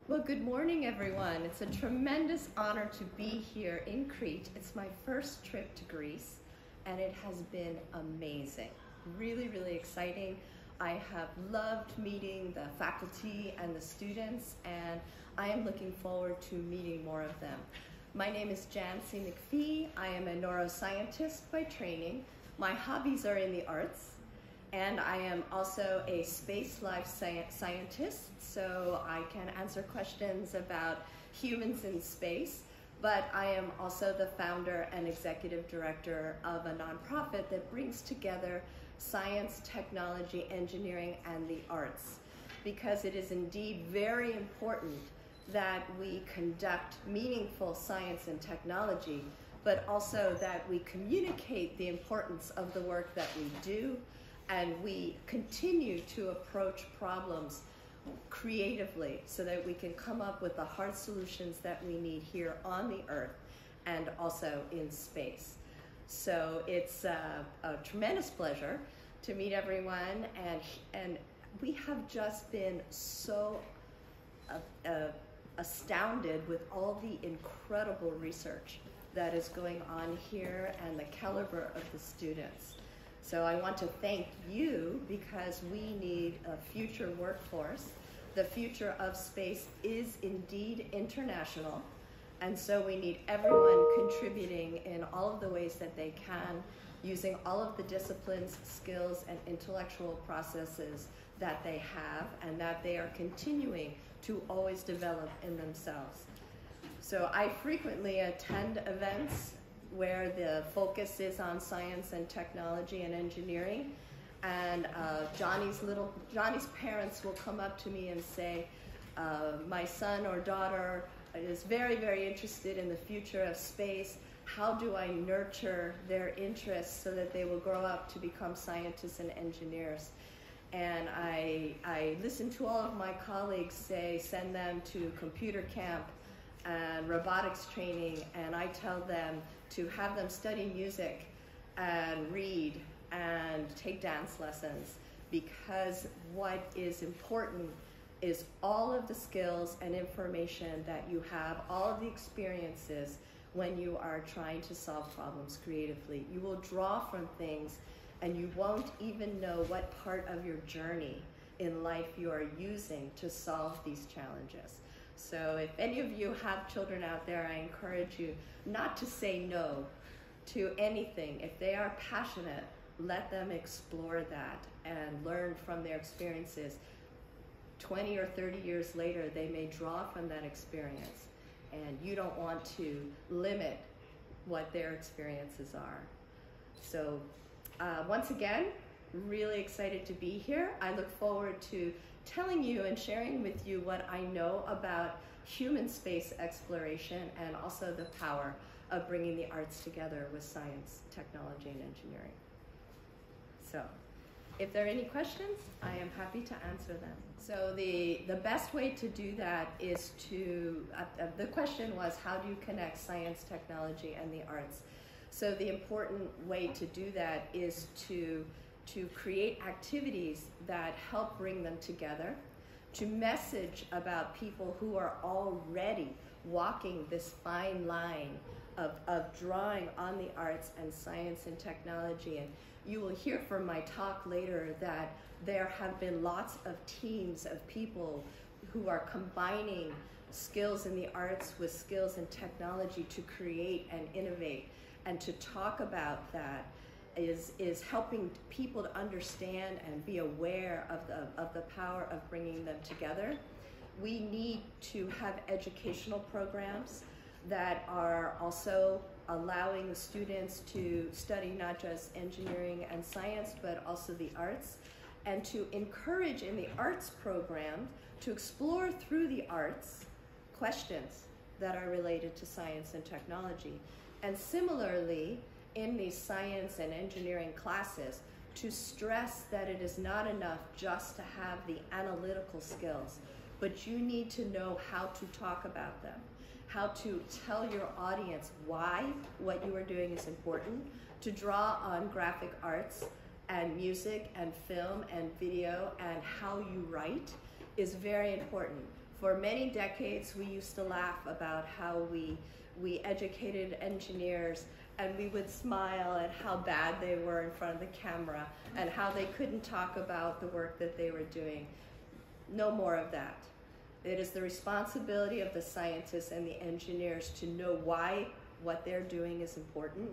Well, good morning, everyone. It's a tremendous honor to be here in Crete. It's my first trip to Greece, and it has been amazing. Really, really exciting. I have loved meeting the faculty and the students, and I am looking forward to meeting more of them. My name is Jancy McPhee. I am a neuroscientist by training. My hobbies are in the arts. And I am also a space life scientist, so I can answer questions about humans in space. But I am also the founder and executive director of a nonprofit that brings together science, technology, engineering, and the arts. Because it is indeed very important that we conduct meaningful science and technology, but also that we communicate the importance of the work that we do, and we continue to approach problems creatively so that we can come up with the hard solutions that we need here on the Earth and also in space. So it's a tremendous pleasure to meet everyone, and we have just been so astounded with all the incredible research that is going on here and the caliber of the students. So I want to thank you because we need a future workforce. The future of space is indeed international, and so we need everyone contributing in all of the ways that they can, using all of the disciplines, skills, and intellectual processes that they have and that they are continuing to always develop in themselves. So I frequently attend events where the focus is on science and technology and engineering, and Johnny's parents will come up to me and say, my son or daughter is very, very interested in the future of space. How do I nurture their interests so that they will grow up to become scientists and engineers? And I listen to all of my colleagues say, send them to computer camp and robotics training, and I tell them to have them study music and read and take dance lessons, because what is important is all of the skills and information that you have, all of the experiences when you are trying to solve problems creatively. You will draw from things and you won't even know what part of your journey in life you are using to solve these challenges. So if any of you have children out there, I encourage you not to say no to anything. If they are passionate, let them explore that and learn from their experiences. 20 or 30 years later, they may draw from that experience, and you don't want to limit what their experiences are. So once again, really excited to be here. I look forward to telling you and sharing with you what I know about human space exploration and also the power of bringing the arts together with science, technology, and engineering. So if there are any questions, I am happy to answer them. So the best way to do that is to, the question was, how do you connect science, technology, and the arts? So the important way to do that is to create activities that help bring them together, to message about people who are already walking this fine line of drawing on the arts and science and technology. And you will hear from my talk later that there have been lots of teams of people who are combining skills in the arts with skills in technology to create and innovate, and to talk about that is helping people to understand and be aware of the power of bringing them together. We need to have educational programs that are also allowing the students to study not just engineering and science, but also the arts, and to encourage in the arts program to explore through the arts questions that are related to science and technology. And similarly, in these science and engineering classes, to stress that it is not enough just to have the analytical skills, but you need to know how to talk about them, how to tell your audience why what you are doing is important, to draw on graphic arts and music and film and video, and how you write is very important For many decades, we used to laugh about how we educated engineers, and we would smile at how bad they were in front of the camera and how they couldn't talk about the work that they were doing. No more of that. It is the responsibility of the scientists and the engineers to know why what they're doing is important,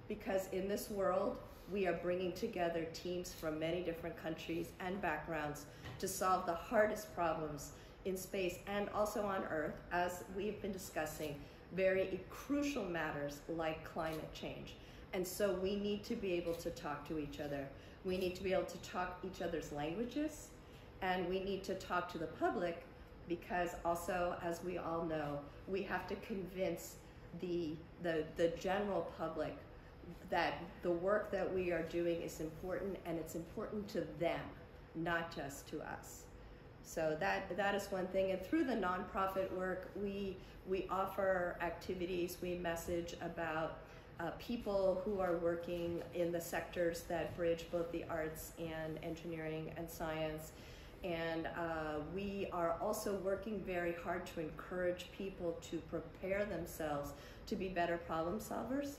because in this world, we are bringing together teams from many different countries and backgrounds to solve the hardest problems in space and also on Earth, as we've been discussing, very crucial matters like climate change. And so we need to be able to talk to each other. We need to be able to talk each other's languages, and we need to talk to the public, because also, as we all know, we have to convince the general public that the work that we are doing is important, and it's important to them, not just to us. So that is one thing. And through the nonprofit work, we offer activities, we message about people who are working in the sectors that bridge both the arts and engineering and science. And we are also working very hard to encourage people to prepare themselves to be better problem solvers.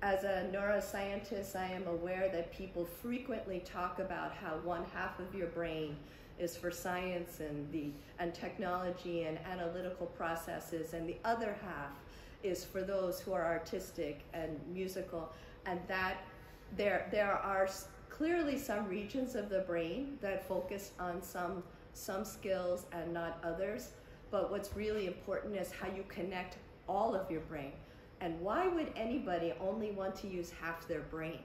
As a neuroscientist, I am aware that people frequently talk about how one half of your brain is for science and technology and analytical processes, and the other half is for those who are artistic and musical, and that there are clearly some regions of the brain that focus on some skills and not others, but what's really important is how you connect all of your brain. And why would anybody only want to use half their brain?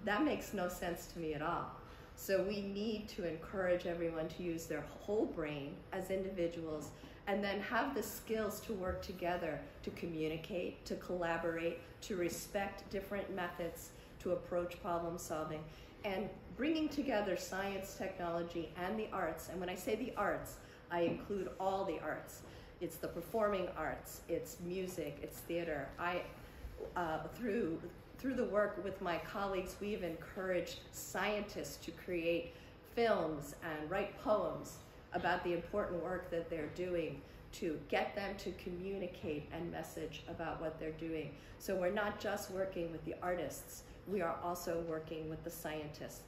That makes no sense to me at all. So we need to encourage everyone to use their whole brain as individuals, and then have the skills to work together, to communicate, to collaborate, to respect different methods to approach problem solving, and bringing together science, technology, and the arts. And when I say the arts, I include all the arts. It's the performing arts, it's music, it's theater. Through the work with my colleagues, we've encouraged scientists to create films and write poems about the important work that they're doing, to get them to communicate and message about what they're doing. So we're not just working with the artists, we are also working with the scientists.